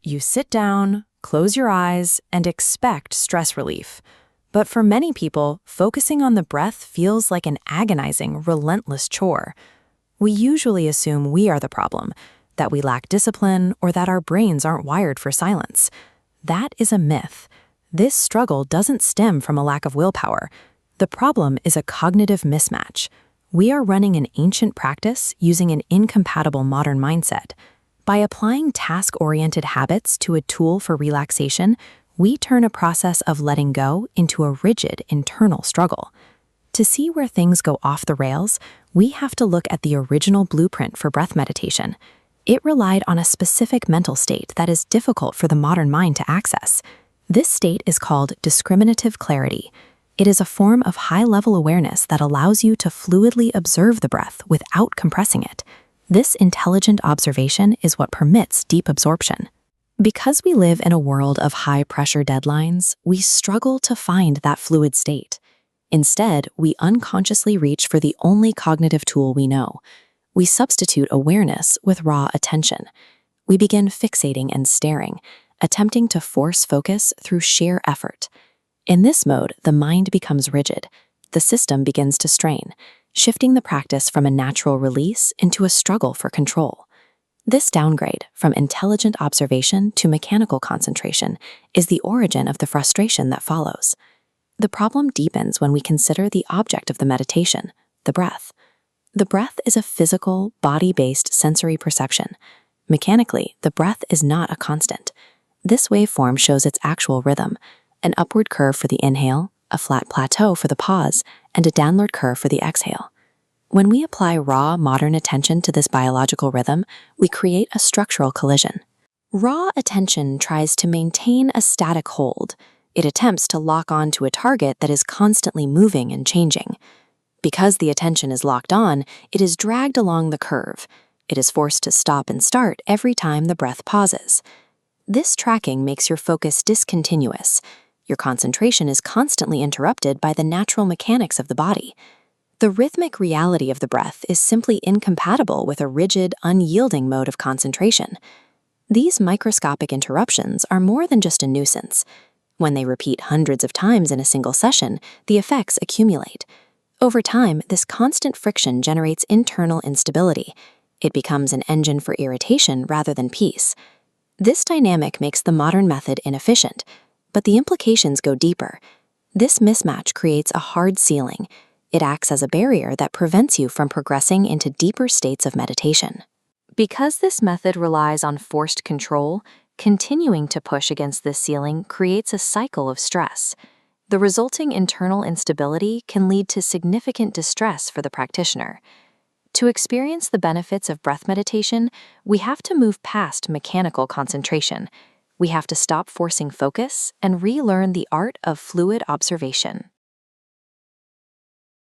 You sit down, close your eyes, and expect stress relief. But for many people, focusing on the breath feels like an agonizing, relentless chore. We usually assume we are the problem, that we lack discipline, or that our brains aren't wired for silence. That is a myth. This struggle doesn't stem from a lack of willpower. The problem is a cognitive mismatch. We are running an ancient practice using an incompatible modern mindset. By applying task-oriented habits to a tool for relaxation, we turn a process of letting go into a rigid internal struggle. To see where things go off the rails, we have to look at the original blueprint for breath meditation. It relied on a specific mental state that is difficult for the modern mind to access. This state is called discriminative clarity. It is a form of high-level awareness that allows you to fluidly observe the breath without compressing it. This intelligent observation is what permits deep absorption. Because we live in a world of high-pressure deadlines, we struggle to find that fluid state. Instead, we unconsciously reach for the only cognitive tool we know. We substitute awareness with raw attention. We begin fixating and staring, attempting to force focus through sheer effort. In this mode, the mind becomes rigid. The system begins to strain, shifting the practice from a natural release into a struggle for control. This downgrade from intelligent observation to mechanical concentration is the origin of the frustration that follows. The problem deepens when we consider the object of the meditation, the breath. The breath is a physical, body-based sensory perception. Mechanically, the breath is not a constant. This waveform shows its actual rhythm, an upward curve for the inhale, a flat plateau for the pause, and a downward curve for the exhale. When we apply raw, modern attention to this biological rhythm, we create a structural collision. Raw attention tries to maintain a static hold. It attempts to lock on to a target that is constantly moving and changing. Because the attention is locked on, it is dragged along the curve. It is forced to stop and start every time the breath pauses. This tracking makes your focus discontinuous. Your concentration is constantly interrupted by the natural mechanics of the body. The rhythmic reality of the breath is simply incompatible with a rigid, unyielding mode of concentration. These microscopic interruptions are more than just a nuisance. When they repeat hundreds of times in a single session, the effects accumulate. Over time, this constant friction generates internal instability. It becomes an engine for irritation rather than peace. This dynamic makes the modern method inefficient, but the implications go deeper. This mismatch creates a hard ceiling. It acts as a barrier that prevents you from progressing into deeper states of meditation. Because this method relies on forced control, continuing to push against this ceiling creates a cycle of stress. The resulting internal instability can lead to significant distress for the practitioner. To experience the benefits of breath meditation, we have to move past mechanical concentration. We have to stop forcing focus and relearn the art of fluid observation.